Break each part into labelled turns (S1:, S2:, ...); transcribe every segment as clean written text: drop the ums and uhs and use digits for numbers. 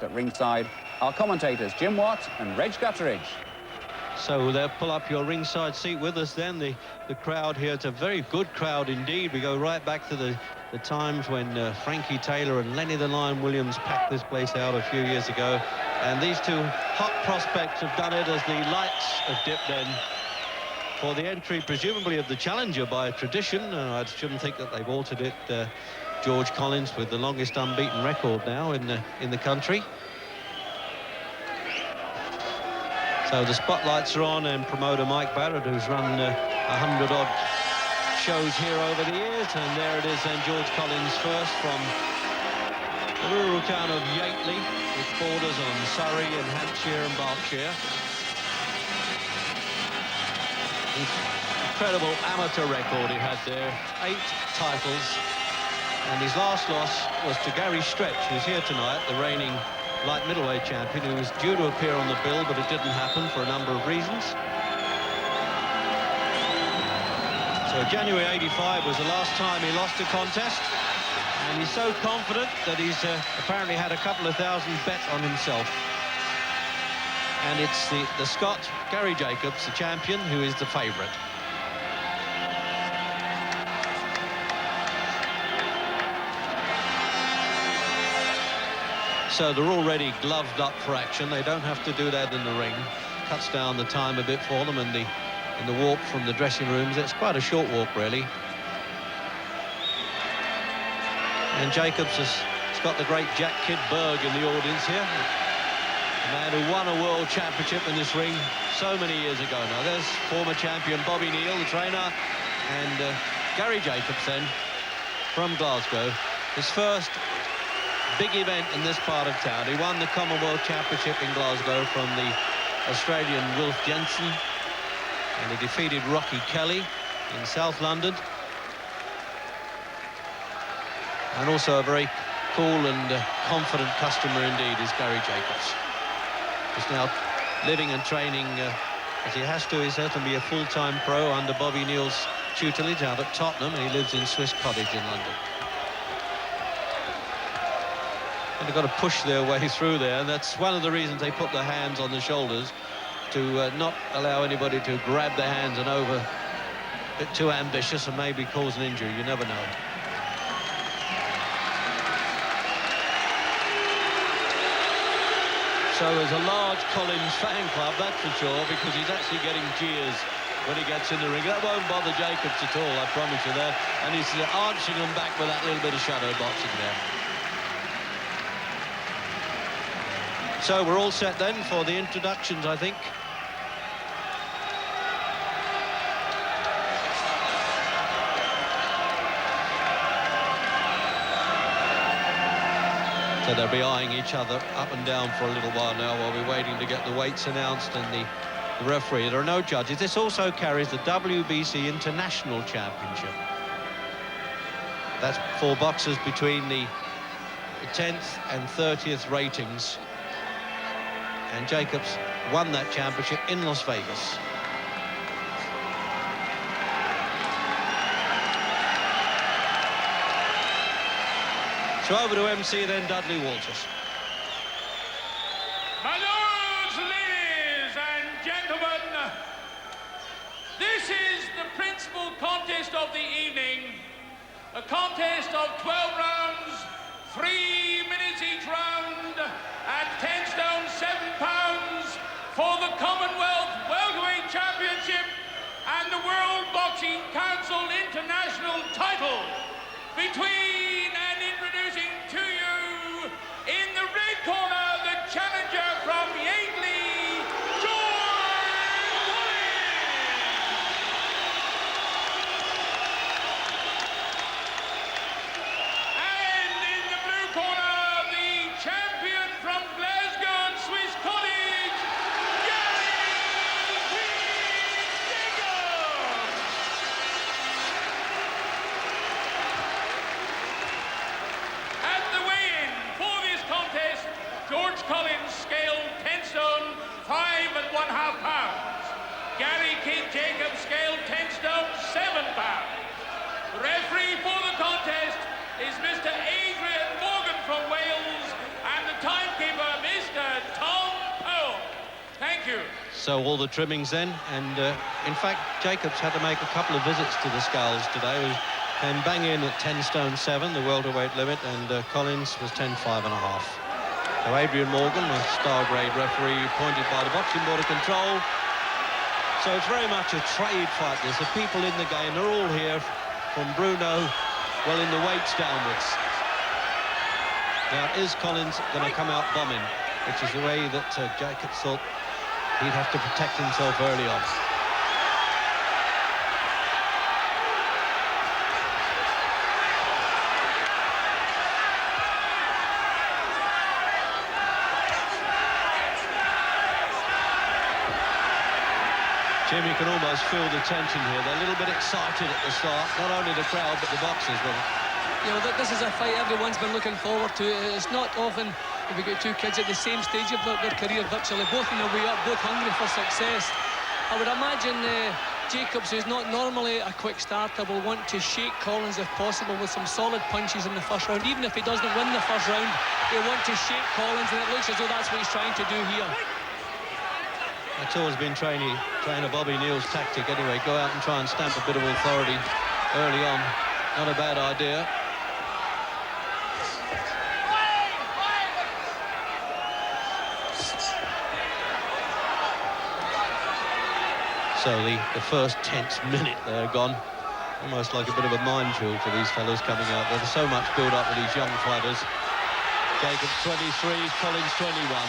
S1: At ringside, our commentators Jim Watt and Reg Gutteridge.
S2: So they'll pull up your ringside seat with us then. The crowd here, it's a very good crowd indeed. We go right back to the times when Frankie Taylor and Lenny the Lion Williams packed this place out a few years ago. And these two hot prospects have done it as the lights have dipped in for the entry, presumably, of the challenger by tradition. I shouldn't think that they've altered it. George Collins with the longest unbeaten record now in the country. So the spotlights are on, and promoter Mike Barrett, who's run 100-odd shows here over the years, and there it is then, George Collins first from the rural town of Yateley, which borders on Surrey and Hampshire and Berkshire. Incredible amateur record he had there, 8 titles. And his last loss was to Gary Stretch, who's here tonight, the reigning light middleweight champion, who was due to appear on the bill, but it didn't happen for a number of reasons. So January '85 was the last time he lost a contest, and he's so confident that he's apparently had a couple of thousand bet on himself. And it's the Scot, Gary Jacobs, the champion, who is the favourite. So they're already gloved up for action. They don't have to do that in the ring. Cuts down the time a bit for them in the walk from the dressing rooms. It's quite a short walk, really. And Jacobs has got the great Jack Kidd Berg in the audience here. A man who won a world championship in this ring so many years ago now. There's former champion Bobby Neal, the trainer, and Gary Jacobs then from Glasgow. His first big event in this part of town. He won the Commonwealth Championship in Glasgow from the Australian Wilf Jensen, and he defeated Rocky Kelly in South London. And also a very cool and confident customer indeed is Gary Jacobs. He's now living and training as he has to. He's certainly be a full-time pro under Bobby Neal's tutelage out at Tottenham, and he lives in Swiss Cottage in London. And they've got to push their way through there, and that's one of the reasons they put their hands on the shoulders, to not allow anybody to grab their hands and over a bit too ambitious and maybe cause an injury. You never know. So there's a large Collins fan club, that's for sure, because he's actually getting jeers when he gets in the ring. That won't bother Jacobs at all, I promise you that. And he's answering them back with that little bit of shadow boxing there. So we're all set then for the introductions, I think. So they'll be eyeing each other up and down for a little while now while we're waiting to get the weights announced and the referee. There are no judges. This also carries the WBC International Championship. That's for boxers between the 10th and 30th ratings. And Jacobs won that championship in Las Vegas. So over to MC then, Dudley Walters.
S3: My lords, ladies and gentlemen, this is the principal contest of the evening. A contest of 12 rounds, 3 minutes each round, at 10 stone 7 pounds for the Commonwealth Welterweight Championship and the World Boxing Council International title between and introducing to you in the red corner the challenger from Yateley, George Collins. And in the blue corner the champion from Glasgow and Swiss Cottage, Gary Jacobs. At the weigh-in for this contest, George Collins scaled 10 stone 5 1/2 pounds. Gary Jacobs scaled 10 stone 7 pounds. The referee for the contest is Mr. Adrian Morgan from Wales, and the timekeeper Thank you.
S2: So all the trimmings then, and in fact Jacobs had to make a couple of visits to the scales today. He came bang in at 10 stone 7, the welterweight limit, and Collins was 10.5 and a half. So Adrian Morgan, a star grade referee appointed by the Boxing Board of Control. So it's very much a trade fight. There's the people in the game, they're all here from Bruno, well, in the weights downwards. Now, is Collins going to come out bombing, which is the way that Jacobs thought he'd have to protect himself early on. Jim, you can almost feel the tension here. They're a little bit excited at the start, not only the crowd, but the boxers.
S4: You know, this is a fight everyone's been looking forward to. It's not often if we get two kids at the same stage of their career, virtually, both in the way up, both hungry for success. I would imagine Jacobs, who's not normally a quick starter, will want to shake Collins if possible with some solid punches in the first round. Even if he doesn't win the first round, he'll want to shake Collins, and it looks as though that's what he's trying to do here.
S2: That's always been trainer Bobby Neal's tactic anyway. Go out and try and stamp a bit of authority early on. Not a bad idea. So the first tense minute there gone. Almost like a bit of a minefield for these fellows coming out. There's so much build up with these young fighters. Jacobs 23, Collins 21.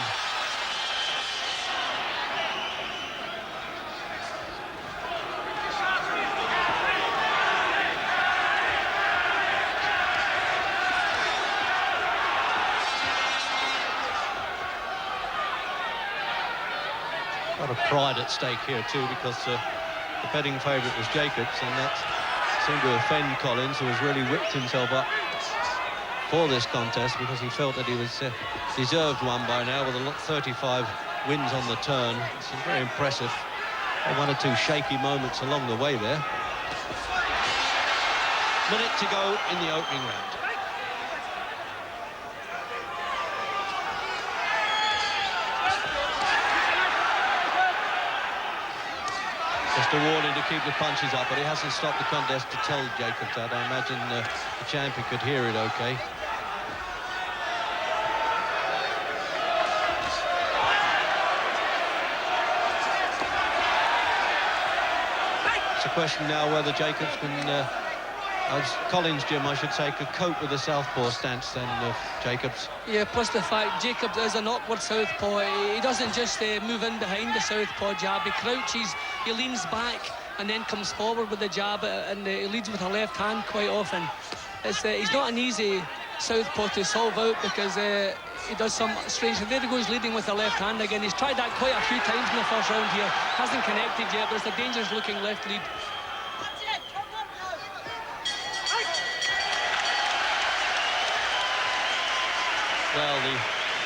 S2: A lot of pride at stake here too, because the betting favourite was Jacobs, and that seemed to offend Collins, who has really whipped himself up for this contest because he felt that he was deserved one by now with 35 wins on the turn. It's very impressive. One or two shaky moments along the way there. Minute to go in the opening round. Just a warning to keep the punches up, but he hasn't stopped the contest to tell Jacobs that. I imagine the champion could hear it okay. It's a question now whether Jacobs can, Collins, Jim, I should say, could cope with the southpaw stance then of Jacobs.
S4: Yeah, plus the fact Jacobs is an awkward southpaw. He doesn't just move in behind the southpaw jab. He crouches, he leans back and then comes forward with the jab, and he leads with a left hand quite often. He's not an easy southpaw to solve out because he does some strange thing. There he goes, leading with the left hand again. He's tried that quite a few times in the first round here. Hasn't connected yet, but it's a dangerous looking left lead.
S2: Well,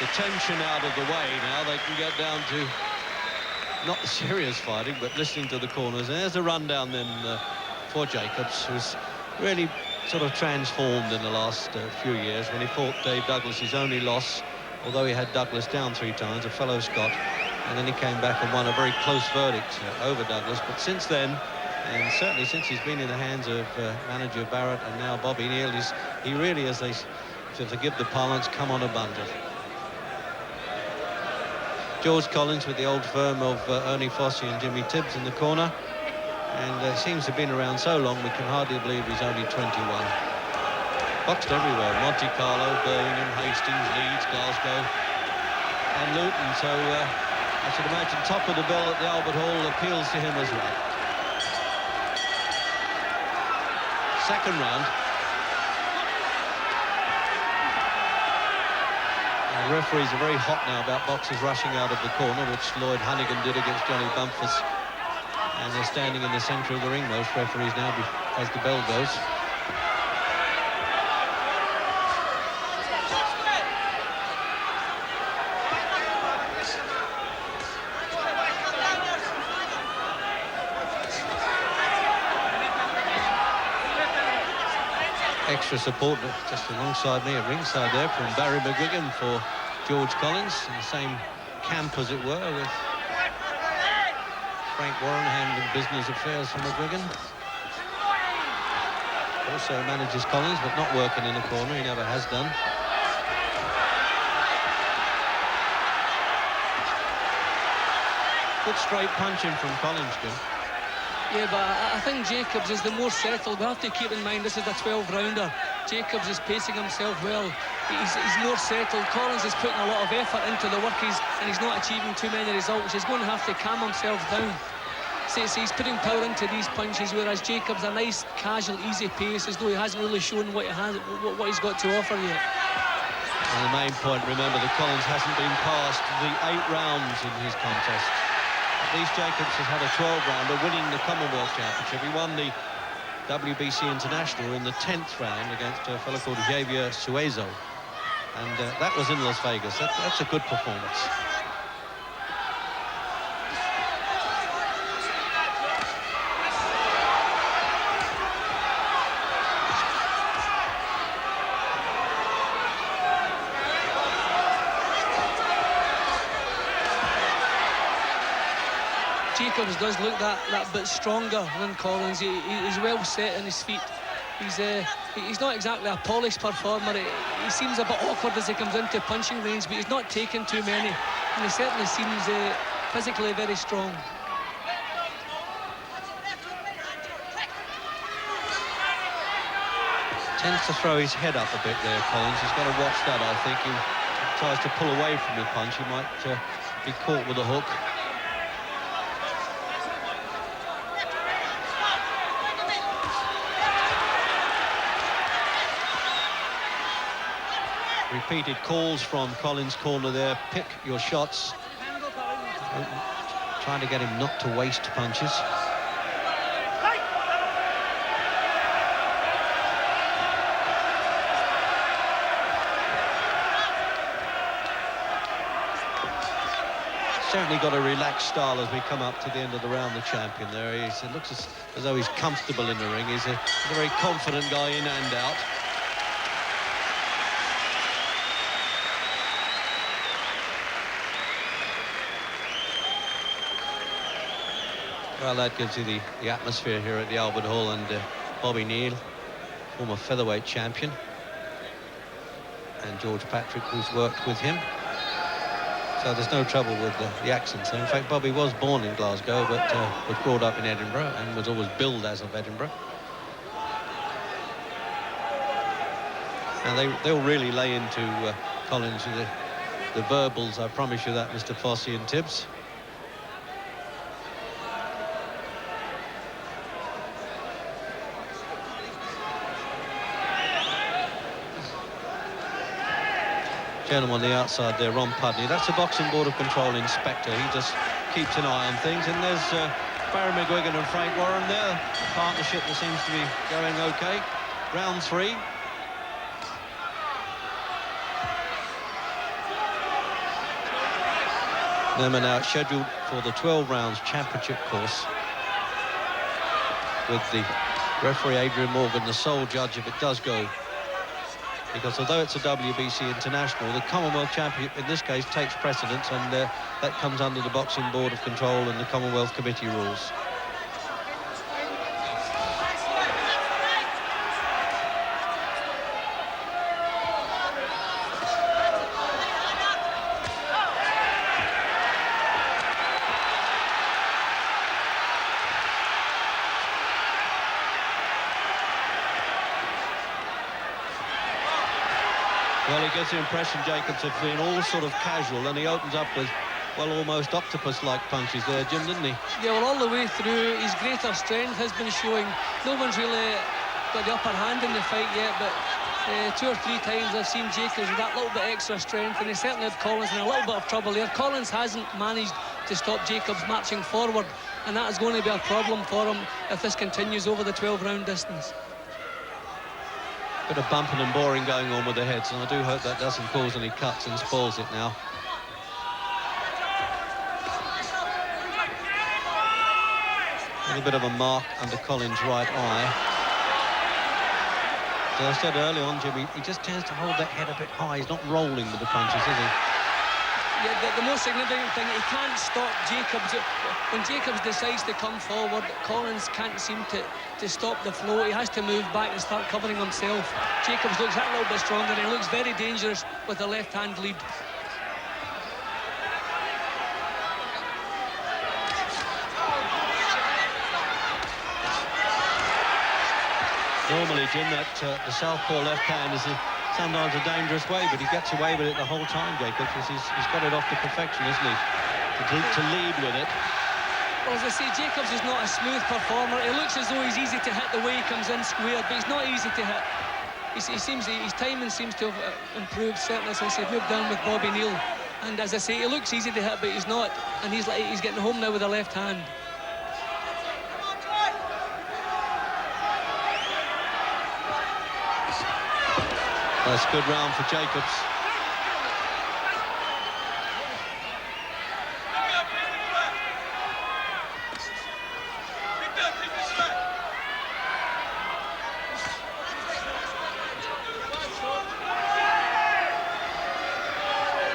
S2: the tension out of the way now, they can get down to not serious fighting, but listening to the corners. And there's a rundown then for Jacobs, who's really sort of transformed in the last few years. When he fought Dave Douglas, his only loss, although he had Douglas down 3 times, a fellow Scot, and then he came back and won a very close verdict over Douglas. But since then, and certainly since he's been in the hands of manager Barrett and now Bobby Neal, he really, as they to forgive the parlance, come on a bundle. George Collins with the old firm of Ernie Fossey and Jimmy Tibbs in the corner, and seems to have been around so long we can hardly believe he's only 21. Boxed everywhere: Monte Carlo, Birmingham, Hastings, Leeds, Glasgow and Luton, so I should imagine top of the bill at the Albert Hall appeals to him as well. Second round. The referees are very hot now about boxers rushing out of the corner, which Lloyd Hannigan did against Johnny Bumpus. And they're standing in the centre of the ring, most referees now, as the bell goes. Extra support just alongside me at ringside there from Barry McGuigan for George Collins, in the same camp as it were with Frank Warren handling business affairs for McGuigan. Also manages Collins, but not working in the corner. He never has done. Good straight punching from Collins, Jim.
S4: Yeah, but I think Jacobs is the more settled. We have to keep in mind this is a 12-rounder. Jacobs is pacing himself well. He's more settled. Collins is putting a lot of effort into the work and he's not achieving too many results. He's going to have to calm himself down. So he's putting power into these punches, whereas Jacobs a nice, casual, easy pace, as though he hasn't really shown what he's got to offer yet.
S2: And the main point, remember, that Collins hasn't been past the 8 rounds in his contest. At least Jacobs has had a 12-rounder, winning the Commonwealth Championship. He won the WBC International in the 10th round against a fellow called Javier Suezo. And that was in Las Vegas. That's a good performance.
S4: Jacobs does look that bit stronger than Collins. He's well set in his feet. He's not exactly a polished performer. He seems a bit awkward as he comes into punching range, but he's not taking too many. And he certainly seems physically very strong.
S2: Tends to throw his head up a bit there, Collins. He's got to watch that, I think. He tries to pull away from the punch. He might be caught with a hook. Repeated calls from Collins' corner there. Pick your shots. Trying to get him not to waste punches. Certainly got a relaxed style as we come up to the end of the round, the champion there. It looks as though he's comfortable in the ring. He's a very confident guy in and out. Well, that gives you the atmosphere here at the Albert Hall, and Bobby Neal, former featherweight champion, and George Patrick, who's worked with him. So there's no trouble with the accents. In fact, Bobby was born in Glasgow, but was brought up in Edinburgh and was always billed as of Edinburgh. And they'll really lay into Collins with the verbals, I promise you that, Mr. Fossey and Tibbs. Gentleman on the outside there, Ron Pudney. That's the Boxing Board of Control inspector. He just keeps an eye on things. And there's Barry McGuigan and Frank Warren there. A partnership that seems to be going okay. Round 3. Them are now scheduled for the 12 rounds championship course, with the referee Adrian Morgan the sole judge if it does go. Because although it's a WBC International, the Commonwealth Championship in this case takes precedence, and that comes under the Boxing Board of Control and the Commonwealth Committee rules. Well, he gets the impression, Jacobs, of being all sort of casual, and he opens up with, well, almost octopus-like punches there, Jim, didn't he?
S4: Yeah, well, all the way through, his greater strength has been showing. No one's really got the upper hand in the fight yet, but 2 or 3 times I've seen Jacobs with that little bit extra strength, and he certainly had Collins in a little bit of trouble there. Collins hasn't managed to stop Jacobs marching forward, and that is going to be a problem for him if this continues over the 12-round distance.
S2: Bit of bumping and boring going on with the heads, and I do hope that doesn't cause any cuts and spoils it now. A little bit of a mark under Collins' right eye. As I said early on, Jimmy, he just tends to hold that head a bit high. He's not rolling with the punches, is he?
S4: Yeah, the most significant thing, he can't stop Jacobs. When Jacobs decides to come forward, Collins can't seem to stop the flow. He has to move back and start covering himself. Jacobs looks that little bit stronger. He looks very dangerous with the left-hand lead.
S2: Normally, Jim, that the southpaw left hand is sometimes a dangerous way, but he gets away with it the whole time, Jacob, because he's got it off to perfection, isn't he? To lead with it.
S4: Well, as I say, Jacobs is not a smooth performer. It looks as though he's easy to hit the way he comes in square, but he's not easy to hit. His timing seems to have improved, certainly since he moved down with Bobby Neal. And as I say, he looks easy to hit, but he's not. And he's getting home now with the left hand.
S2: That's a good round for Jacobs.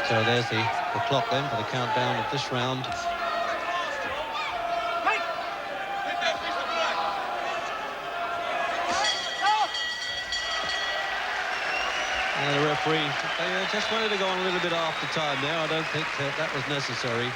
S2: So there's the clock then for the countdown of this round. And the referee, they just wanted to go on a little bit after time there. I don't think that was necessary.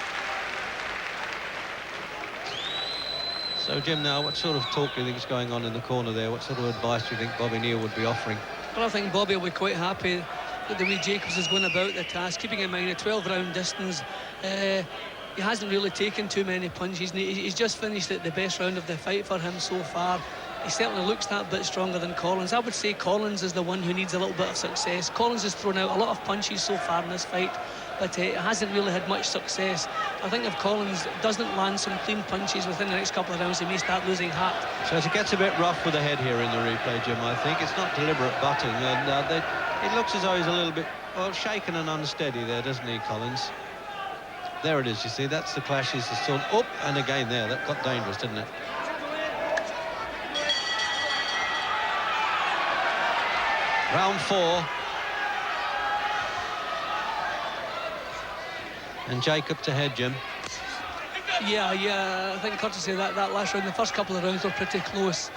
S2: So, Jim, now, what sort of talk do you think is going on in the corner there? What sort of advice do you think Bobby Neal would be offering?
S4: Well, I think Bobby will be quite happy with the way Jacobs is going about the task, keeping in mind a 12-round distance. He hasn't really taken too many punches. He's just finished the best round of the fight for him so far. He certainly looks that bit stronger than Collins. I would say Collins is the one who needs a little bit of success. Collins has thrown out a lot of punches so far in this fight, but hasn't really had much success. I think if Collins doesn't land some clean punches within the next couple of rounds, he may start losing heart.
S2: So it gets a bit rough with the head here in the replay, Jim, I think. It's not deliberate butting, and it looks as though he's a little bit, well, shaken and unsteady there, doesn't he, Collins? There it is, you see, that's the clash. He's still up, and again there, that got dangerous, didn't it? Round 4. And Jacobs ahead, Jim.
S4: Yeah, I think courtesy of that last round, the first couple of rounds were pretty close.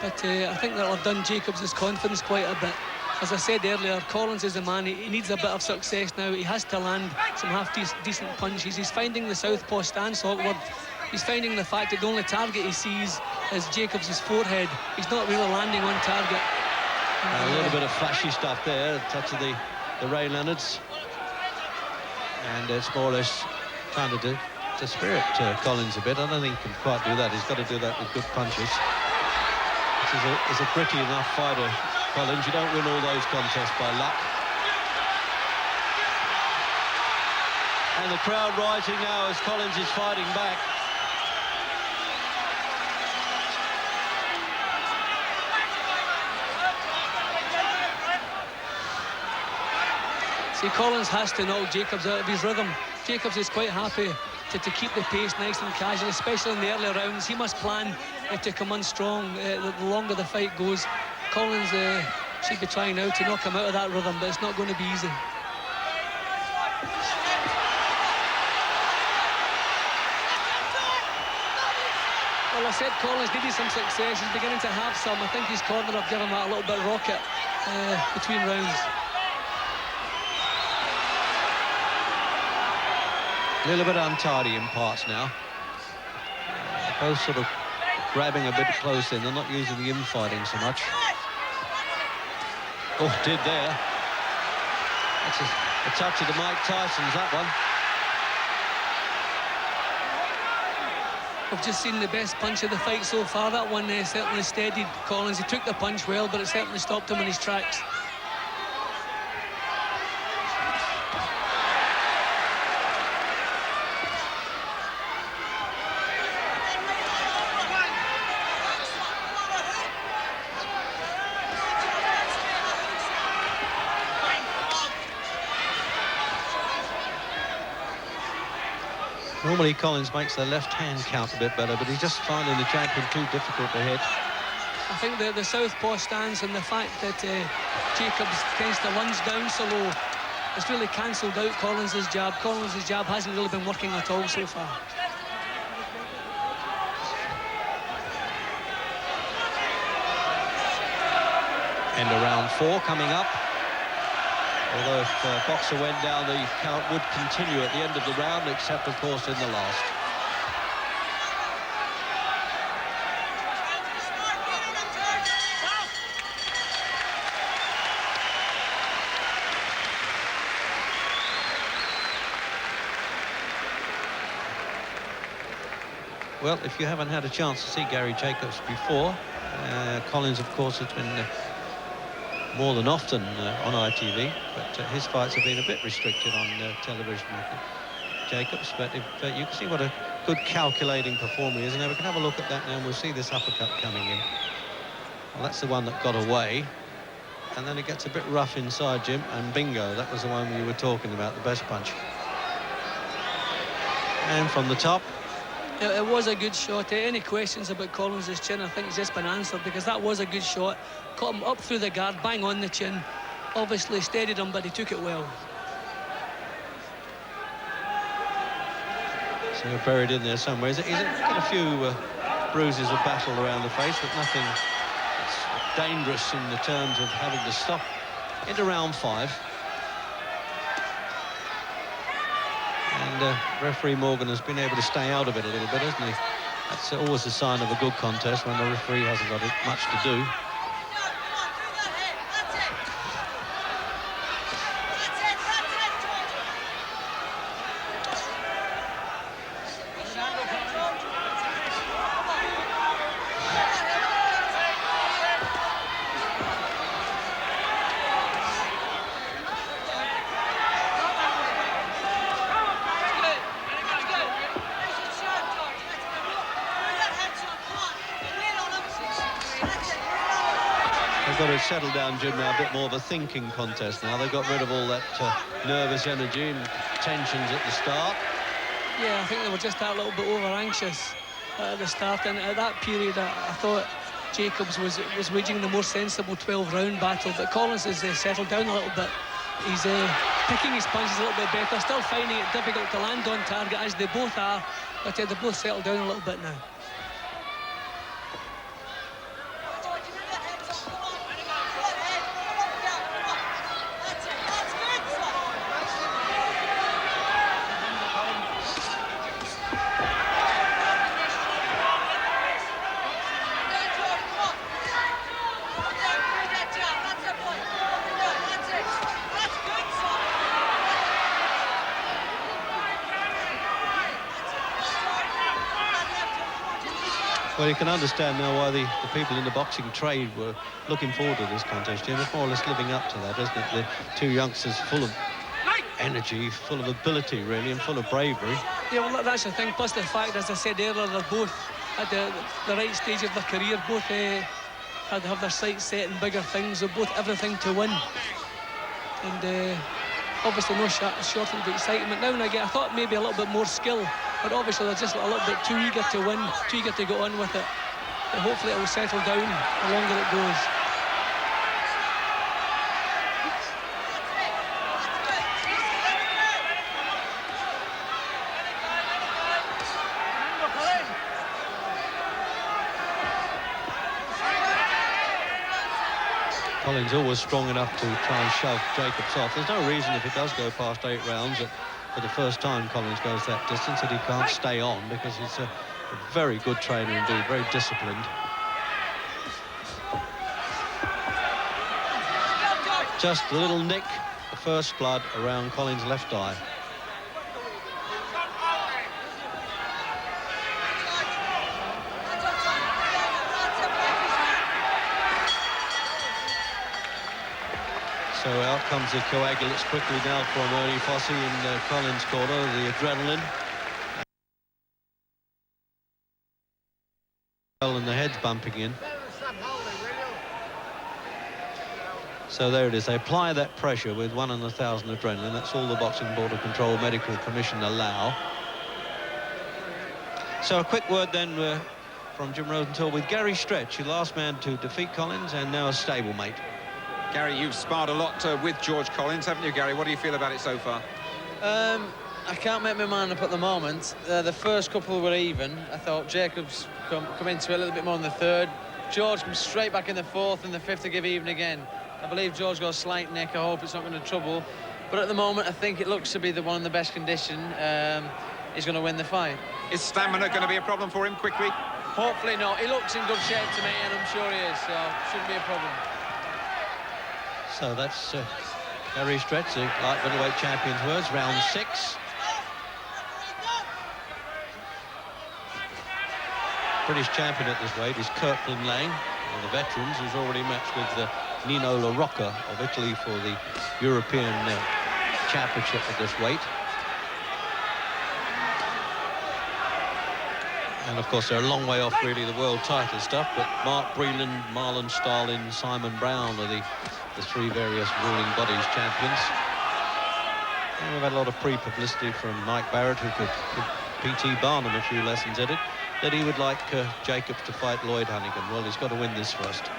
S4: But I think that'll have done Jacobs' confidence quite a bit. As I said earlier, Collins is a man, he needs a bit of success now. He has to land some half-decent punches. He's finding the southpaw stance awkward. He's finding the fact that the only target he sees is Jacobs' forehead. He's not really landing on target.
S2: A little bit of flashy stuff there, a touch of the Ray Leonards. And it's more or less trying to spirit Collins a bit. I don't think he can quite do that. He's got to do that with good punches. He's a gritty enough fighter, Collins. You don't win all those contests by luck. And the crowd rising now as Collins is fighting back.
S4: See, Collins has to knock Jacobs out of his rhythm. Jacobs is quite happy to keep the pace nice and casual, especially in the early rounds. He must plan to come on strong the longer the fight goes. Collins should be trying now to knock him out of that rhythm, but it's not going to be easy. Well, I said Collins needed some success. He's beginning to have some. I think his corner have given him a little bit of rocket between rounds.
S2: A little bit untidy in parts now. Both sort of grabbing a bit close in. They're not using the infighting so much. Oh, did there. That's a touch of the Mike Tyson's, that one.
S4: We've just seen the best punch of the fight so far. That one certainly steadied Collins. He took the punch well, but it certainly stopped him in his tracks.
S2: Normally Collins makes the left hand count a bit better, but he's just finding the champion too difficult to hit.
S4: I think the southpaw stance and the fact that Jacobs tends to lunge down so low it's really cancelled out Collins' jab. Collins' jab hasn't really been working at all so far.
S2: End of round 4 coming up. Although if Boxer went down, the count would continue at the end of the round, except of course in the last. Well, if you haven't had a chance to see Gary Jacobs before, Collins, of course, has been more than often on ITV, but his fights have been a bit restricted on television. Jacobs, but if you can see what a good calculating performer he is. Now we can have a look at that now, and we'll see this uppercut coming in. Well, that's the one that got away, and then it gets a bit rough inside, Jim, and bingo, that was the one we were talking about, the best punch. And from the top.
S4: It was a good shot. Any questions about Collins' chin, I think it's just been answered, because that was a good shot. Caught him up through the guard, bang on the chin. Obviously steadied him, but he took it well.
S2: So buried in there somewhere. He's got a few bruises of battle around the face, but nothing that's dangerous in the terms of having to stop into round 5. And referee Morgan has been able to stay out of it a little bit, hasn't he? That's always a sign of a good contest, when the referee hasn't got much to do. Got to settle down, Jim, now a bit more of a thinking contest now. They've got rid of all that nervous energy and tensions at the start.
S4: Yeah, I think they were just that little bit over anxious at the start, and at that period I thought Jacobs was waging the more sensible 12-round battle, but Collins has settled down a little bit. He's picking his punches a little bit better, still finding it difficult to land on target, as they both are, but they've both settled down a little bit now.
S2: Well, you can understand now why the people in the boxing trade were looking forward to this contest, Jim. It's more or less living up to that, isn't it? The two youngsters full of energy, full of ability, really, and full of bravery.
S4: Yeah, well, that's the thing. Plus the fact, as I said earlier, they're both at the right stage of their career. Both have their sights set in bigger things. They're both everything to win. And obviously no shortage of excitement. Now and again, I thought maybe a little bit more skill, but obviously they're just a little bit too eager to win, too eager to go on with it. But hopefully it will settle down the longer it goes.
S2: Collins always strong enough to try and shove Jacobs off. There's no reason, if it does go past 8 rounds, that for the first time Collins goes that distance, that he can't stay on, because he's a very good trainer indeed, very disciplined. Just a little nick, the first blood around Collins' left eye. So out comes the coagulates quickly now from Ernie Fossey in Collins' corner, the adrenaline. And the head's bumping in. So there it is. They apply that pressure with 1 in 1,000 adrenaline. That's all the Boxing Board of Control Medical Commission allow. So a quick word then from Jim Rosenthal with Gary Stretch, the last man to defeat Collins and now a stablemate.
S5: Gary, you've sparred a lot with George Collins, haven't you, Gary? What do you feel about it so far?
S6: I can't make my mind up at the moment. The first couple were even. I thought Jacobs come into it a little bit more in the third. George comes straight back in the fourth, and the fifth to give even again. I believe George got a slight nick. I hope it's not going to trouble. But at the moment, I think it looks to be the one in the best condition. He's going to win the fight.
S5: Is stamina going to be a problem for him quickly?
S6: Hopefully not. He looks in good shape to me, and I'm sure he is, so shouldn't be a problem.
S2: So that's Gary Stretz, the light middleweight champion's words, round 6. British champion at this weight is Kirkland Lang, one of the veterans, who's already matched with Nino La Rocca of Italy for the European championship at this weight. And of course they're a long way off really the world title stuff, but Mark Breland, Marlon Starlin, Simon Brown are the three various ruling bodies champions. And we've had a lot of pre-publicity from Mike Barrett, who could give P.T. Barnum a few lessons at it, that he would like Jacobs to fight Lloyd Hannigan. Well, he's got to win this first.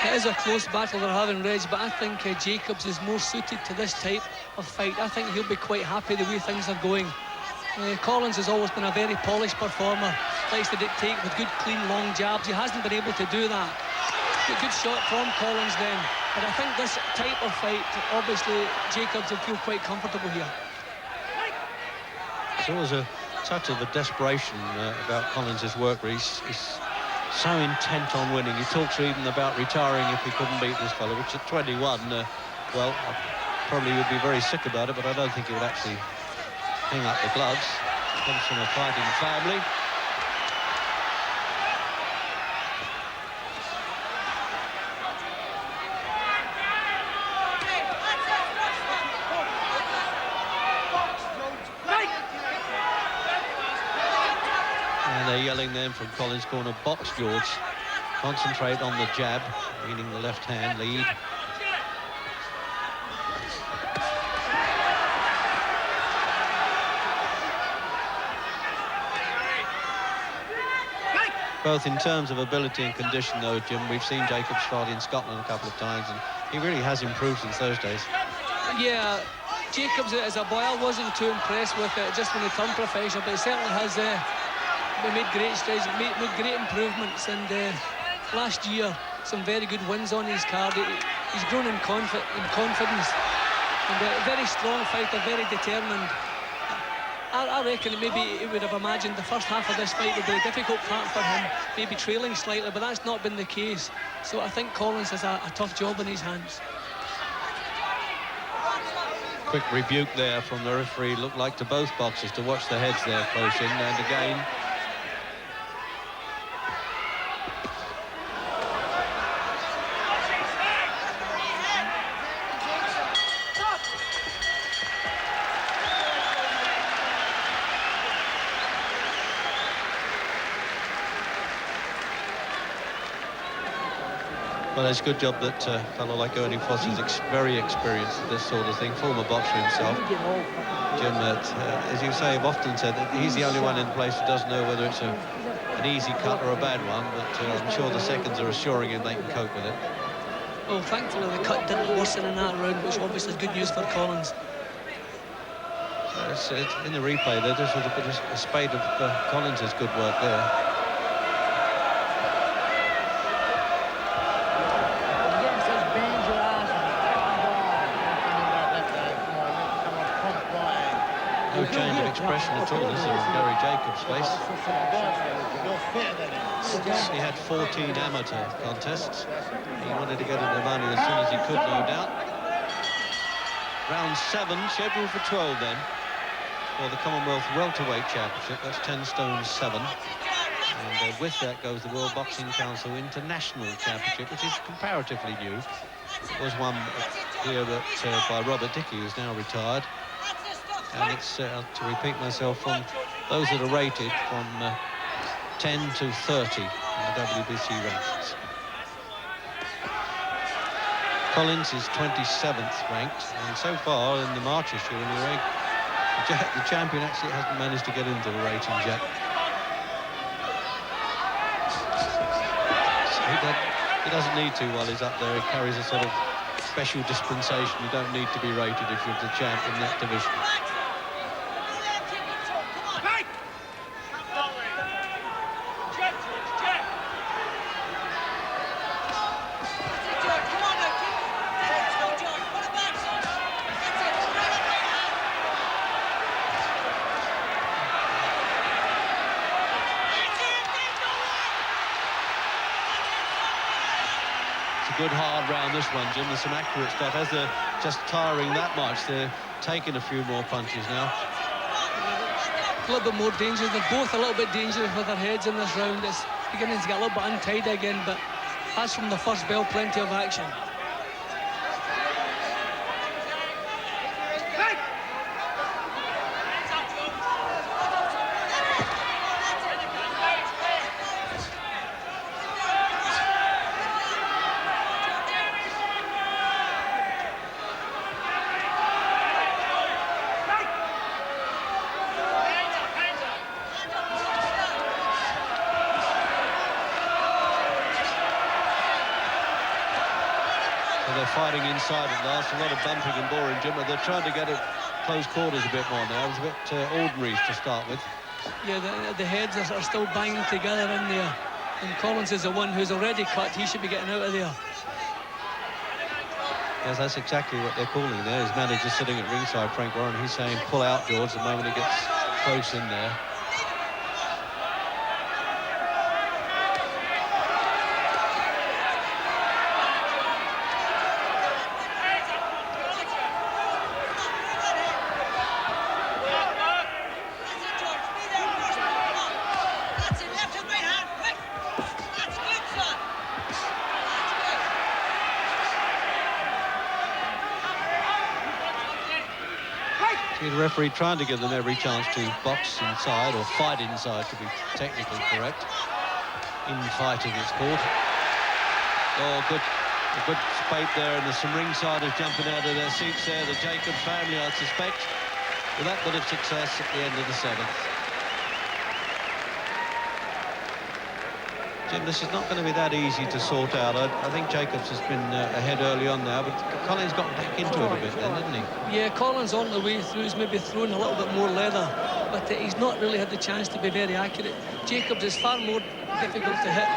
S4: It is a close battle they're having, Reg, but I think Jacobs is more suited to this type of fight. I think he'll be quite happy the way things are going. Collins has always been a very polished performer, likes to dictate with good, clean, long jabs. He hasn't been able to do that. Good shot from Collins then. But I think this type of fight, obviously, Jacobs will feel quite comfortable here.
S2: There's always a touch of the desperation about Collins' work, where he's so intent on winning. He talks even about retiring if he couldn't beat this fellow, which at 21, well, probably would be very sick about it, but I don't think he would actually hang up the gloves. Comes from a fighting family. And they're yelling then from Collins' corner, box George. Concentrate on the jab, meaning the left hand lead. Both in terms of ability and condition, though, Jim, we've seen Jacobs fight in Scotland a couple of times, and he really has improved since those days.
S4: Yeah, Jacobs as a boy, I wasn't too impressed with it just when he turned professional, but he certainly has made great strides, made great improvements, and last year some very good wins on his card. He's grown in confidence, and a very strong fighter, very determined. I reckon maybe he would have imagined the first half of this fight would be a difficult part for him, maybe trailing slightly, but that's not been the case. So I think Collins has a tough job in his hands.
S2: Quick rebuke there from the referee, looked like to both boxers to watch the heads there close in, and again well, it's a good job that a fellow like Ernie Foss is very experienced at this sort of thing, former boxer himself. Jim, as you say, I've often said that he's the only one in the place who doesn't know whether it's an easy cut or a bad one, but I'm sure the seconds are assuring him they can cope with it.
S4: Well, thankfully the cut didn't worsen in that round, which obviously is good news for Collins.
S2: It's in the replay there, just was a bit of a spade of Collins' good work there. No change of expression at all, is there, in Gary Jacobs' face? He had 14 amateur contests. He wanted to get at the money as soon as he could, no doubt. Round 7, scheduled for 12 then, for the Commonwealth welterweight championship. That's 10 stone 7. And with that goes the World Boxing Council International Championship, which is comparatively new. It was won here by Robert Dickey, who's now retired. And it's, to repeat myself, from those that are rated from 10 to 30 in the WBC rankings. Collins is 27th ranked, and so far in the March issue anyway, The champion actually hasn't managed to get into the rating, Jack. So he doesn't need to while he's up there. He carries a sort of special dispensation. You don't need to be rated if you're the champ in that division. Good hard round this one, Jim. There's some accurate stuff. As they're just tiring that much, they're taking a few more punches now.
S4: A little bit more dangerous. They're both a little bit dangerous with their heads in this round. It's beginning to get a little bit untied again, but as from the first bell, plenty of action.
S2: Fighting inside at last, a lot of bumping and boring, Jim, but they're trying to get it close quarters a bit more now. It was a bit ordinary to start with. Yeah,
S4: the heads are still banging together in there, and Collins is the one who's already cut. He should be getting out of there.
S2: Yes, that's exactly what they're calling there. His manager sitting at ringside, Frank Warren, he's saying pull out, George, the moment he gets close in there. The referee trying to give them every chance to box inside, or fight inside to be technically correct. Infighting it's called. Oh, a good spate there, and there's some ringsiders jumping out of their seats there. The Jacobs family, I suspect, with that bit of success at the end of the 7th. Jim, this is not going to be that easy to sort out. I think Jacobs has been ahead early on now, but Collins got back into it a bit then, didn't he?
S4: Yeah, Collins on the way through is maybe throwing a little bit more leather, but he's not really had the chance to be very accurate. Jacobs is far more difficult to hit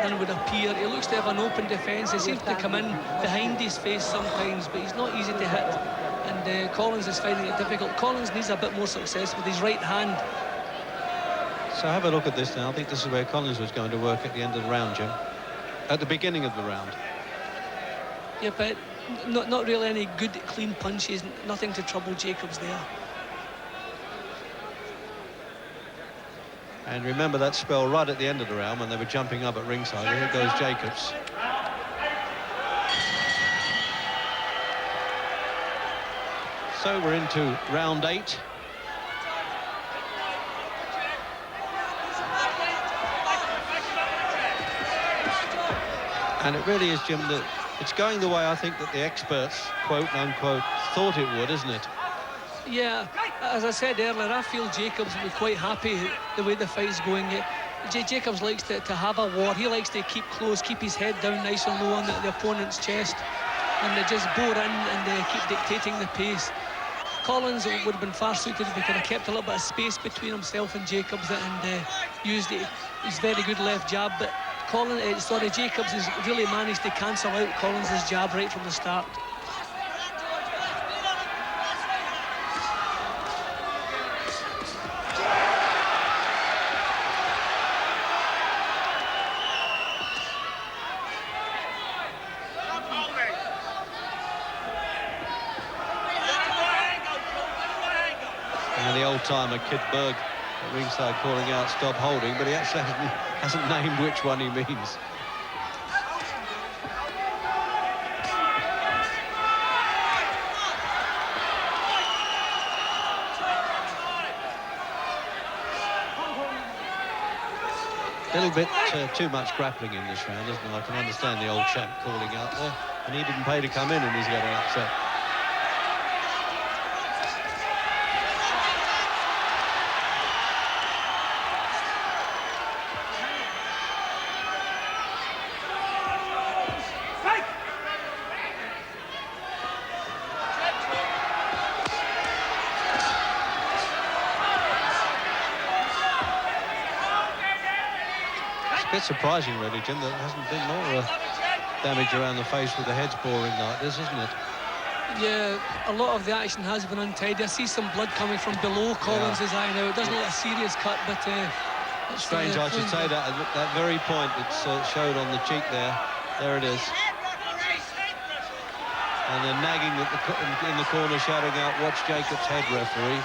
S4: than would appear. He looks to have an open defence. He seems to come in behind his face sometimes, but he's not easy to hit, and Collins is finding it difficult. Collins needs a bit more success with his right hand.
S2: So have a look at this now. I think this is where Collins was going to work at the end of the round, Jim. At the beginning of the round.
S4: Yeah, but not really any good, clean punches. Nothing to trouble Jacobs there.
S2: And remember that spell right at the end of the round when they were jumping up at ringside. Here goes Jacobs. So we're into round 8. And it really is, Jim, that it's going the way I think that the experts, quote unquote, thought it would, isn't it?
S4: Yeah, as I said earlier, I feel Jacobs will be quite happy the way the fight's going. Jacobs likes to have a war. He likes to keep close, keep his head down nice and low on the opponent's chest, and they just bore in and keep dictating the pace. Collins would have been far suited if he could have kept a little bit of space between himself and Jacobs and used his very good left jab, but Jacobs has really managed to cancel out Collins' jab right from the start.
S2: And the old-timer Kid Berg at ringside calling out stop holding, but he actually hasn't named which one he means. A little bit too much grappling in this round, isn't it? I can understand the old champ calling out there, and he didn't pay to come in and he's getting upset. a bit surprising, really, Jim, that there hasn't been more damage around the face with the heads boring like this, isn't it?
S4: Yeah, a lot of the action has been untidy. I see some blood coming from below Collins' eye now. It doesn't look a serious cut, but
S2: it's strange I should say that at that very point it's showed on the cheek there. There it is. And they're nagging in the corner, shouting out, "Watch Jacobs' head, referee."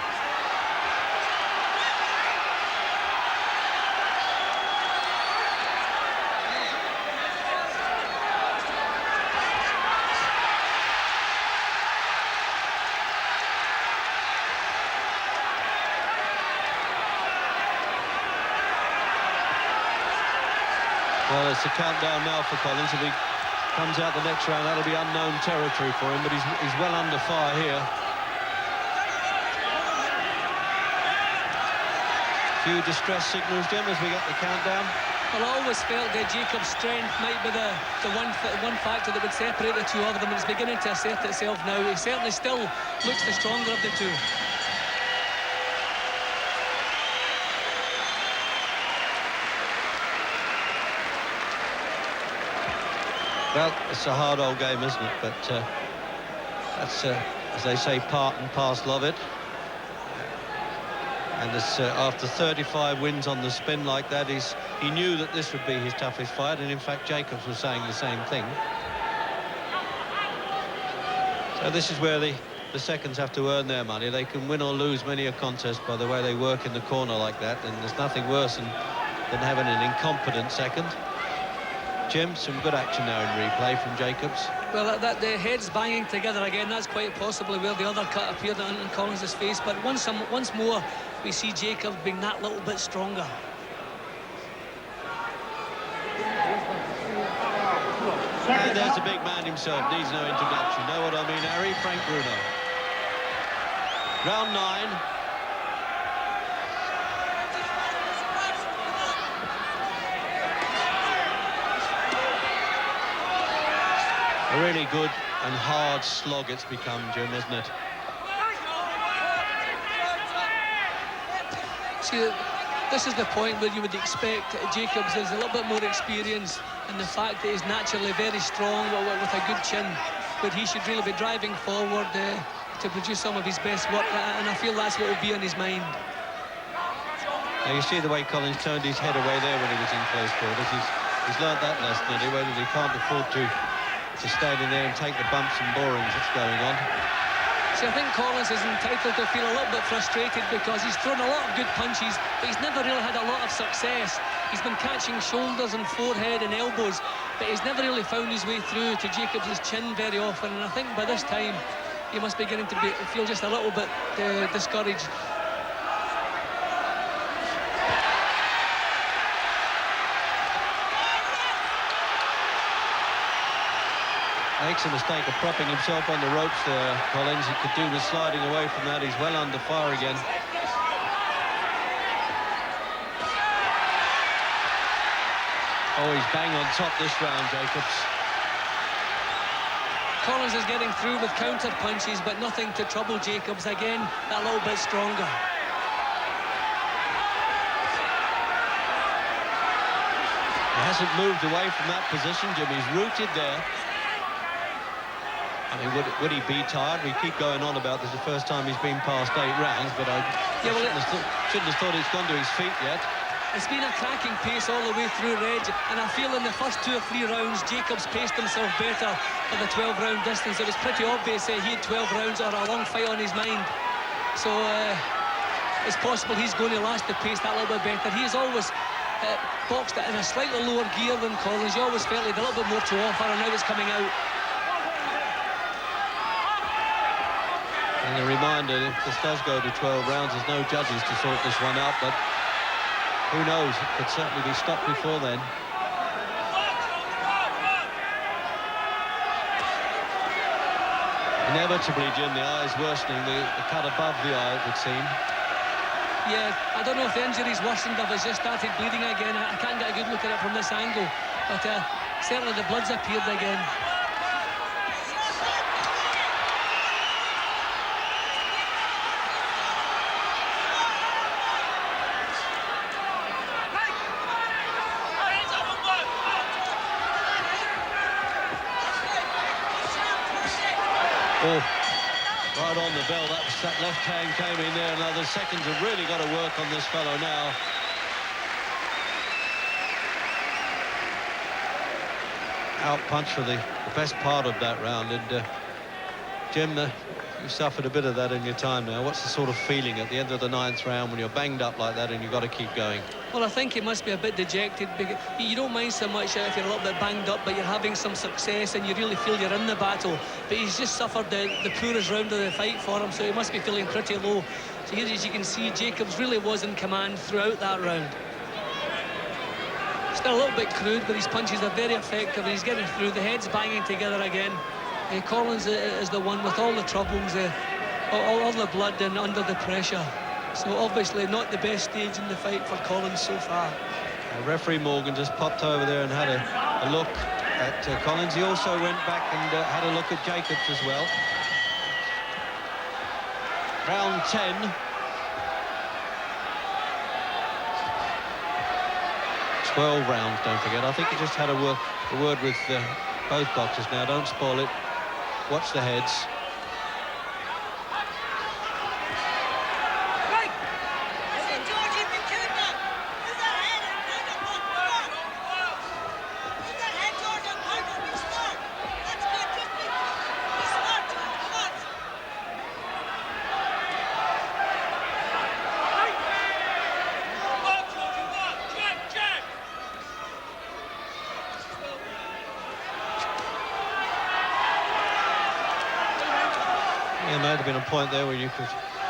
S2: Well, it's a countdown now for Collins. If he comes out the next round, that'll be unknown territory for him, but he's well under fire here. Few distress signals, Jim, as we get the countdown.
S4: Well, I always felt that Jacobs' strength might be the one factor that would separate the two of them, and it's beginning to assert itself now. He certainly still looks the stronger of the two.
S2: Well, it's a hard old game, isn't it? But that's, as they say, part and parcel of it. And it's, after 35 wins on the spin like that, he knew that this would be his toughest fight, and in fact Jacobs was saying the same thing. So this is where the seconds have to earn their money. They can win or lose many a contest by the way they work in the corner like that, and there's nothing worse than having an incompetent second. Jim, some good action now in replay from Jacobs.
S4: Well, the heads banging together again, that's quite possibly where the other cut appeared on Collins' face, but once more we see Jacobs being that little bit stronger.
S2: And there's the big man himself, needs no introduction. Know what I mean, Harry? Frank Bruno. Round 9. A really good and hard slog it's become, Jim, hasn't it?
S4: See, this is the point where you would expect Jacobs has a little bit more experience, and the fact that he's naturally very strong with a good chin, but he should really be driving forward to produce some of his best work, and I feel that's what will be on his mind.
S2: Now you see the way Collins turned his head away there when he was in close quarters. He's learned that lesson anyway, that he can't afford to stand in there and take the bumps and borings that's going on.
S4: See, I think Collins is entitled to feel a little bit frustrated because he's thrown a lot of good punches, but he's never really had a lot of success. He's been catching shoulders and forehead and elbows, but he's never really found his way through to Jacobs' chin very often, and I think by this time he must be beginning to feel just a little bit discouraged.
S2: Makes a mistake of propping himself on the ropes there, Collins. He could do with sliding away from that. He's well under fire again. Oh, he's bang on top this round, Jacobs.
S4: Collins is getting through with counter punches, but nothing to trouble Jacobs. Again, a little bit stronger.
S2: He hasn't moved away from that position, Jim. He's rooted there. I mean, would he be tired? We keep going on about this the first time he's been past 8 rounds, but I shouldn't have thought he's gone to his feet yet.
S4: It's been a cracking pace all the way through, Reg, and I feel in the first 2 or 3 rounds Jacobs paced himself better for the 12-round distance. It was pretty obvious he had 12 rounds or a long fight on his mind. So it's possible he's going to last the pace that little bit better. He has always boxed in a slightly lower gear than Collins. You always felt he had a little bit more to offer, and now it's coming out.
S2: And a reminder, if this does go to 12 rounds, there's no judges to sort this one out, but who knows, it could certainly be stopped before then. Inevitably, Jim, the eye is worsening, the cut above the eye, it would seem.
S4: Yeah, I don't know if the injury's worsened, if it's just started bleeding again. I can't get a good look at it from this angle, but certainly the blood's appeared again.
S2: Oh, right on the bell. That left hand came in there. Now the seconds have really got to work on this fellow now. Out punch for the best part of that round. And Jim, you suffered a bit of that in your time now. What's the sort of feeling at the end of the 9th round when you're banged up like that and you've got to keep going?
S4: Well, I think he must be a bit dejected, because you don't mind so much if you're a little bit banged up, but you're having some success and you really feel you're in the battle. But he's just suffered the poorest round of the fight for him, so he must be feeling pretty low. So here, as you can see, Jacobs really was in command throughout that round. Still a little bit crude, but his punches are very effective and he's getting through. The head's banging together again. Collins is the one with all the troubles, all the blood and under the pressure. So obviously not the best stage in the fight for Collins so far.
S2: Referee Morgan just popped over there and had a look at Collins. He also went back and had a look at Jacobs as well. Round 10. 12 rounds, don't forget. I think he just had a word with both boxers now. Don't spoil it. Watch the heads. There might have been a point there where you could,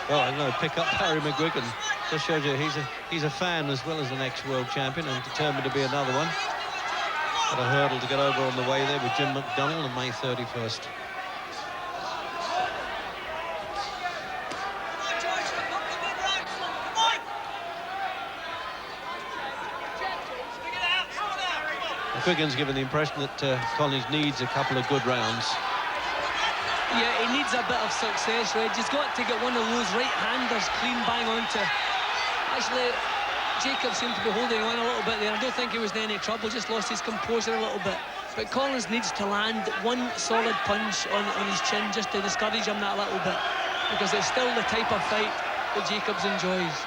S2: well, I don't know, pick up Harry McGuigan. Just shows you he's a fan as well as an ex-world champion and determined to be another one. Got a hurdle to get over on the way there with Jim McDonnell on May 31st. McGuigan's given the impression that Collins needs a couple of good rounds.
S4: Yeah, he needs a bit of success, Reg. He's got to get one of those right-handers clean bang onto. Actually, Jacobs seemed to be holding on a little bit there. I don't think he was in any trouble, just lost his composure a little bit. But Collins needs to land one solid punch on his chin just to discourage him that little bit, because it's still the type of fight that Jacobs enjoys.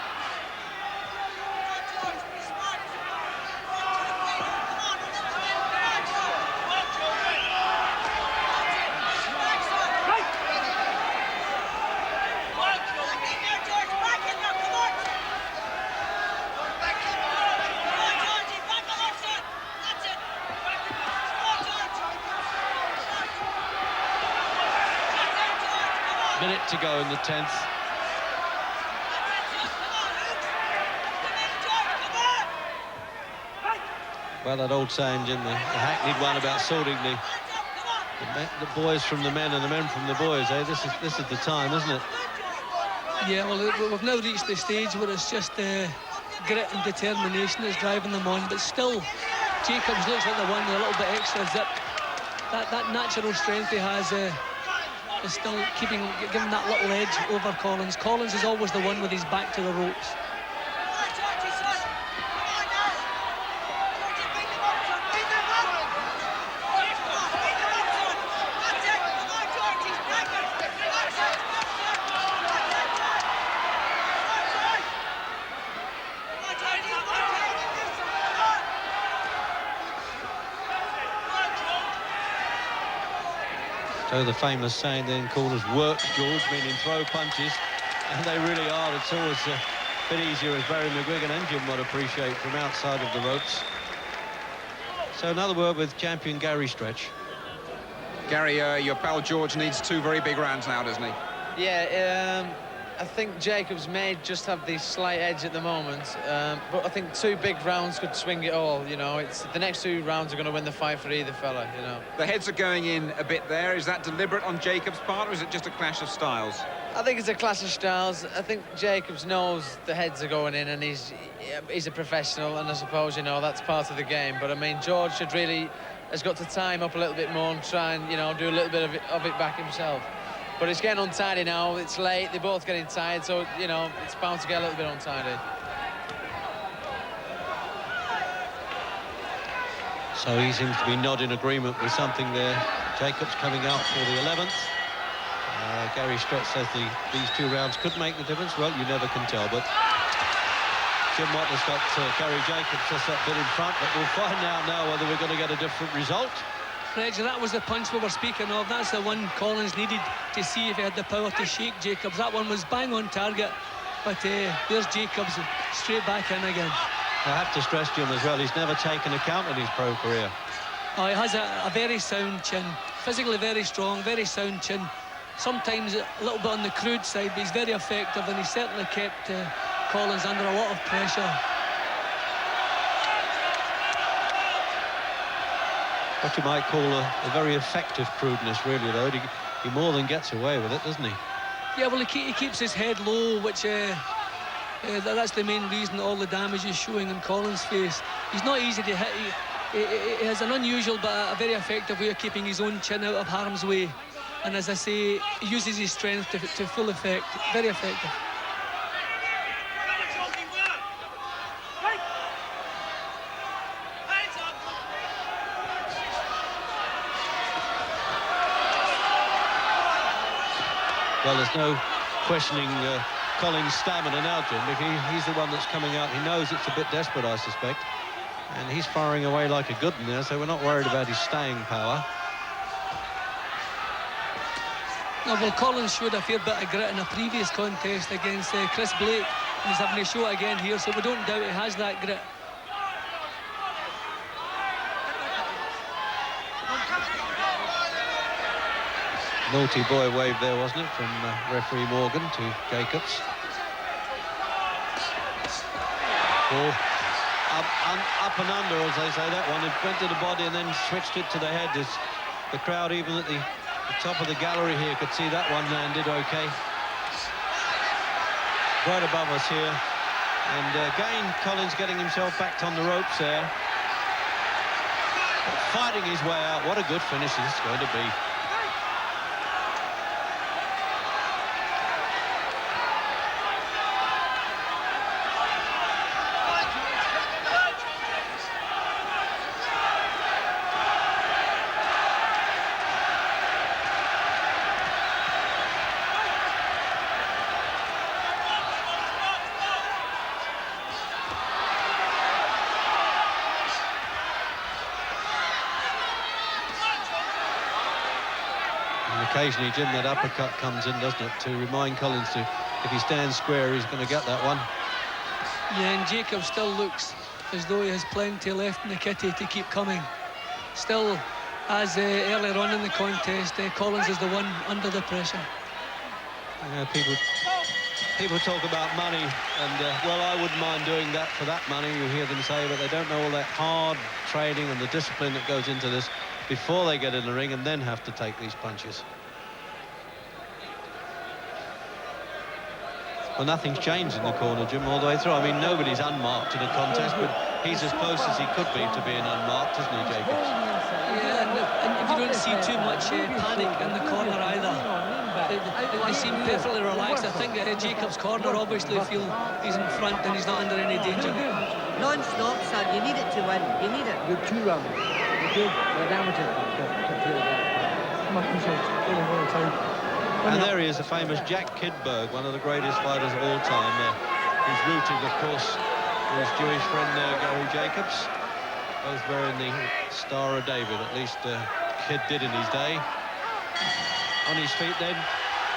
S2: Minute to go in the 10th. Well, that old saying, Jim, the hackneyed one about sorting the boys from the men and the men from the boys, eh? This is the time, isn't it?
S4: Yeah, well, we've now reached the stage where it's just grit and determination that's driving them on, but still, Jacobs looks like the one with a little bit extra zip. That natural strength he has is still giving that little edge over Collins. Collins is always the one with his back to the ropes.
S2: So the famous saying then called as work, George, meaning throw punches, and they really are. It's always a bit easier, as Barry McGuigan and Jim would appreciate, from outside of the ropes. So another word with champion Gary Stretch.
S5: Gary, your pal George needs 2 very big rounds now, doesn't he?
S6: Yeah, I think Jacobs may just have the slight edge at the moment, but I think 2 big rounds could swing it all. You know, it's the next 2 rounds are going to win the fight for either fella. You know,
S5: The heads are going in a bit there. Is that deliberate on Jacobs' part, or is it just a clash of styles?
S6: I think it's a clash of styles. I think Jacobs knows the heads are going in, and he's a professional, and I suppose, you know, that's part of the game. But I mean, George has got to time up a little bit more and try and, you know, do a little bit of it back himself. But it's getting untidy now. It's late. They're both getting tired, so, you know, it's bound to get a little bit untidy.
S2: So he seems to be nodding agreement with something there. Jacobs coming out for the 11th. Gary Stretch says these 2 rounds could make the difference. Well, you never can tell, but Jim Watt has got Gary Jacobs just that bit in front, but we'll find out now whether we're going to get a different result.
S4: Reg, that was the punch we were speaking of. That's the one Collins needed to see if he had the power to shake Jacobs. That one was bang on target, but there's Jacobs straight back in again.
S2: I have to stress, Jim, as well, he's never taken a count in his pro career.
S4: Oh, he has a very sound chin, physically very strong, very sound chin. Sometimes a little bit on the crude side, but he's very effective, and he certainly kept Collins under a lot of pressure.
S2: What you might call a very effective crudeness, really, though. He more than gets away with it, doesn't he?
S4: Yeah, well, he keeps his head low, which that's the main reason all the damage is showing in Collins' face. He's not easy to hit. He has an unusual but a very effective way of keeping his own chin out of harm's way. And as I say, he uses his strength to full effect. Very effective.
S2: Well, there's no questioning Collins' stamina now, Jim, because he's the one that's coming out. He knows it's a bit desperate, I suspect. And he's firing away like a good one there, so we're not worried about his staying power.
S4: No, well, Collins showed a fair bit of grit in a previous contest against Chris Blake. And he's having to show it again here, so we don't doubt he has that grit.
S2: Naughty boy wave there, wasn't it, from referee Morgan to Jacobs. Oh, up and under, as they say, that one. It went to the body and then switched it to the head. As the crowd, even at the top of the gallery here, could see that one landed okay. Right above us here. And again, Collins getting himself back on the ropes there. But fighting his way out. What a good finish this is going to be. Occasionally, Jim, that uppercut comes in, doesn't it, to remind Collins to, if he stands square, he's going to get that one.
S4: Yeah, and Jacob still looks as though he has plenty left in the kitty to keep coming. Still, as earlier on in the contest, Collins is the one under the pressure.
S2: You know, people talk about money, and well, I wouldn't mind doing that for that money, you hear them say, but they don't know all that hard training and the discipline that goes into this before they get in the ring and then have to take these punches. Well, nothing's changed in the corner, Jim, all the way through. I mean, nobody's unmarked in a contest, but he's as close as he could be to being unmarked, isn't he, Jacobs?
S4: Yeah, and you don't see too much panic in the corner either. They seem perfectly relaxed. I think Jacobs' corner obviously feel he's in front and he's not under any danger.
S7: Non-stop, son. You need it to win. You need it.
S8: Good 2 rounds. Good. They're amateur.
S2: And there he is, the famous Jack Kidberg, one of the greatest fighters of all time. He's rooted, of course, with his Jewish friend Gary Jacobs. Both wearing the Star of David, at least Kid did in his day. On his feet then,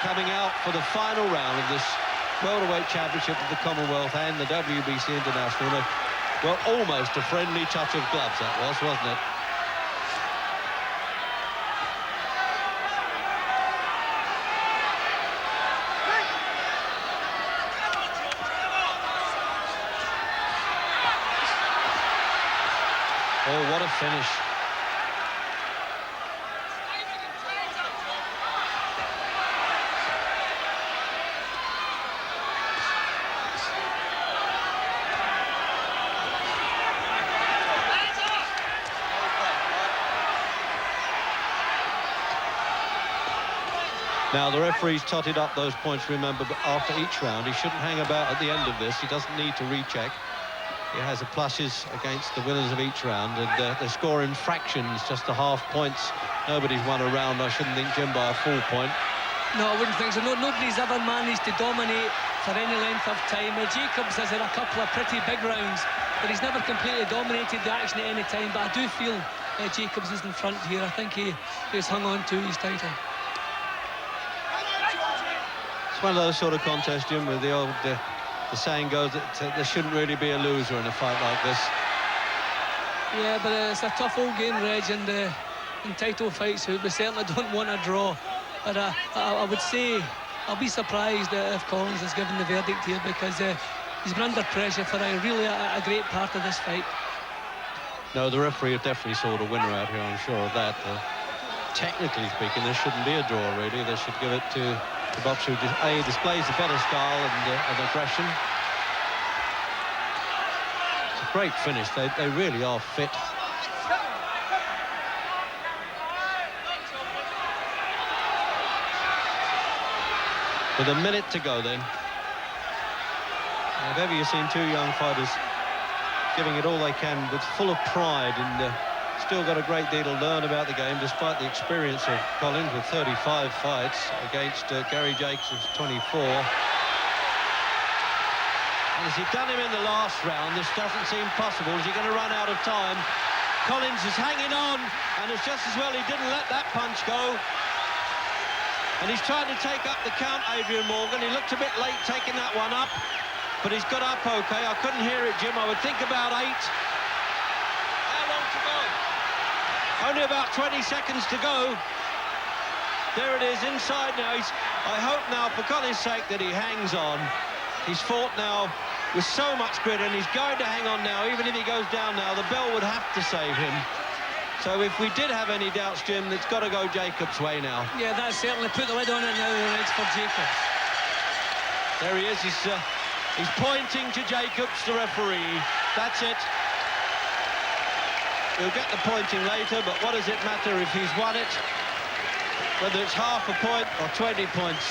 S2: coming out for the final round of this welterweight championship of the Commonwealth and the WBC International. Well, almost a friendly touch of gloves that was, wasn't it? Oh, what a finish. Now, the referee's totted up those points, remember, but after each round. He shouldn't hang about at the end of this. He doesn't need to recheck. He has the plushes against the winners of each round, and they score in fractions, just the half points. Nobody's won a round, I shouldn't think, Jim, by a full point.
S4: No, I wouldn't think so. No, nobody's ever managed to dominate for any length of time. Jacobs has had a couple of pretty big rounds, but he's never completely dominated the action at any time. But I do feel Jacobs is in front here. I think he's hung on to his title.
S2: It's one of those sort of contests, Jim, where the old the saying goes that there shouldn't really be a loser in a fight like this.
S4: Yeah, but it's a tough old game, Reg, and in title fights we certainly don't want a draw. But I would say I'll be surprised if Collins is given the verdict here, because he's been under pressure for a great part of this fight.
S2: No, the referee definitely saw the winner out here, I'm sure of that. Technically speaking, there shouldn't be a draw, really. They should give it to the boxer who displays a better style and aggression. It's a great finish. They really are fit. With a minute to go then. If ever you've seen two young fighters giving it all they can, with full of pride, and still got a great deal to learn about the game, despite the experience of Collins with 35 fights against Gary Jacobs, 24. And as he'd done him in the last round, this doesn't seem possible. Is he going to run out of time? Collins is hanging on, and it's just as well he didn't let that punch go. And he's trying to take up the count, Adrian Morgan. He looked a bit late taking that one up, but he's got up okay. I couldn't hear it, Jim. I would think about 8. How long to go? Only about 20 seconds to go. There it is, inside now. I hope now, for Collins' sake, that he hangs on. He's fought now with so much grit, and he's going to hang on now. Even if he goes down now, the bell would have to save him. So if we did have any doubts, Jim, it's got to go Jacobs' way now. Yeah, that certainly put the lid on it now, Reds, for Jacobs. There he is. He's pointing to Jacobs, the referee. That's it. He'll get the pointing later, but what does it matter if he's won it? Whether it's half a point or 20 points.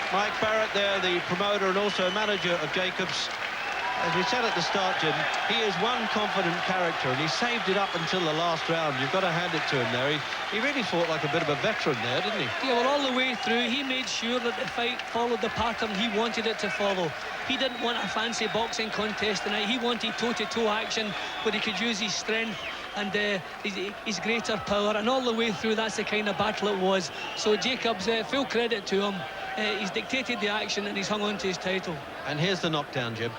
S2: Mike Barrett there, the promoter and also manager of Jacobs. As we said at the start, Jim, he is one confident character, and he saved it up until the last round. You've got to hand it to him there. He really fought like a bit of a veteran there, didn't he? Yeah, well, all the way through, he made sure that the fight followed the pattern he wanted it to follow. He didn't want a fancy boxing contest tonight. He wanted toe-to-toe action where he could use his strength and his greater power, and all the way through, that's the kind of battle it was. So Jacobs, full credit to him. He's dictated the action, and he's hung on to his title. And here's the knockdown, Jim.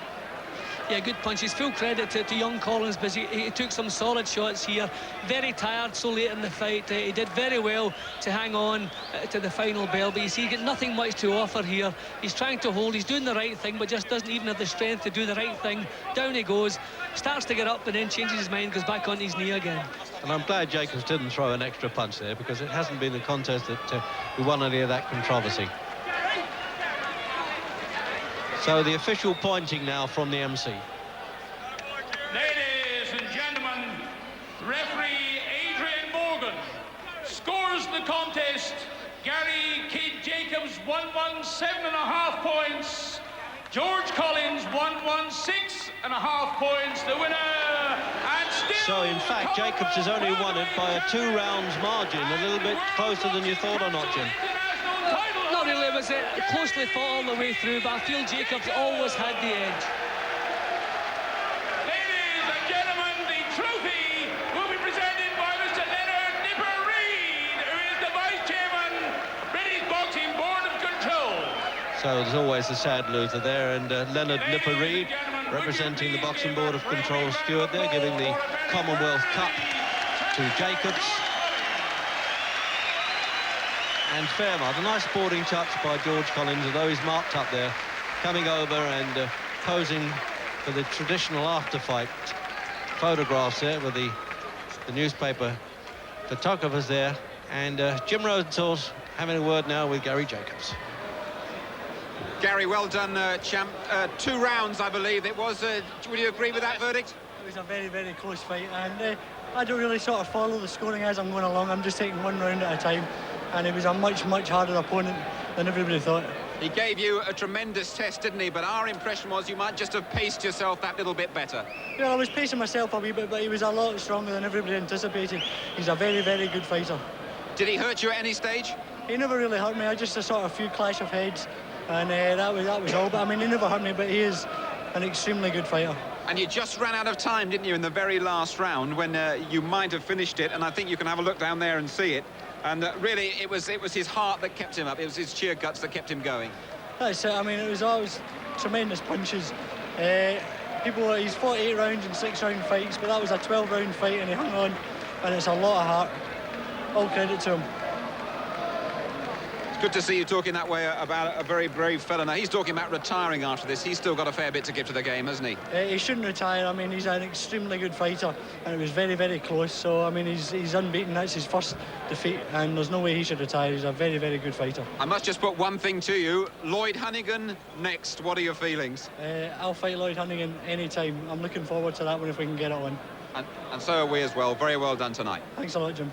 S2: Yeah, good punches. Full credit to young Collins, because he took some solid shots here. Very tired so late in the fight. He did very well to hang on to the final bell, but you see, he got nothing much to offer here. He's trying to hold, he's doing the right thing, but just doesn't even have the strength to do the right thing. Down he goes, starts to get up, and then changes his mind, goes back on his knee again. And I'm glad Jacobs didn't throw an extra punch there, because it hasn't been the contest that we won any of that controversy. So the official pointing now from the MC.
S3: Ladies and gentlemen, referee Adrian Morgan scores the contest. Gary Kid Jacobs 117.5 points. George Collins 116.5 points. The winner, and still. So in fact, Jacobs has only won it by a 2 rounds margin, a little bit closer than you thought, or not, Jim?
S4: Not really. It was closely fought all the way through, but I feel Jacobs always had the edge.
S3: Ladies and gentlemen, the trophy will be presented by Mr. Leonard Nipper Reid, who is the Vice Chairman, British Boxing Board of Control.
S2: So there's always a sad loser there, and Leonard Nipper Reid, representing the Boxing Board of Control steward there, giving the Commonwealth Cup to Jacobs. And Fairmont, a nice sporting touch by George Collins, although he's marked up there, coming over and posing for the traditional after-fight photographs there with the newspaper photographers there. And Jim Rosenthal's having a word now with Gary Jacobs.
S5: Gary, well done, champ. 2 rounds, I believe it was. Would you agree with that verdict?
S9: It was a very, very close fight, and I don't really sort of follow the scoring as I'm going along. I'm just taking one round at a time, and it was a much, much harder opponent than everybody thought.
S5: He gave you a tremendous test, didn't he? But our impression was you might just have paced yourself that little bit better.
S9: Yeah, I was pacing myself a wee bit, but he was a lot stronger than everybody anticipated. He's a very, very good fighter.
S5: Did he hurt you at any stage?
S9: He never really hurt me. I just a sort of few clash of heads, and that was all. But I mean, he never hurt me. But he is an extremely good fighter.
S5: And you just ran out of time, didn't you, in the very last round when you might have finished it? And I think you can have a look down there and see it. And really, it was his heart that kept him up. It was his sheer guts that kept him going.
S9: That's it. I mean, it was always tremendous punches. He's fought 8 rounds and 6-round fights, but that was a 12-round fight, and he hung on. And it's a lot of heart. All credit to him.
S5: Good to see you talking that way about a very brave fella. Now, he's talking about retiring after this. He's still got a fair bit to give to the game, hasn't he?
S9: He shouldn't retire. I mean, he's an extremely good fighter, and it was very, very close. So, I mean, he's unbeaten. That's his first defeat, and there's no way he should retire. He's a very, very good fighter.
S5: I must just put one thing to you. Lloyd Honeyghan next. What are your feelings?
S9: I'll fight Lloyd Honeyghan anytime. I'm looking forward to that one if we can get it on.
S5: And so are we as well. Very well done tonight.
S9: Thanks a lot, Jim.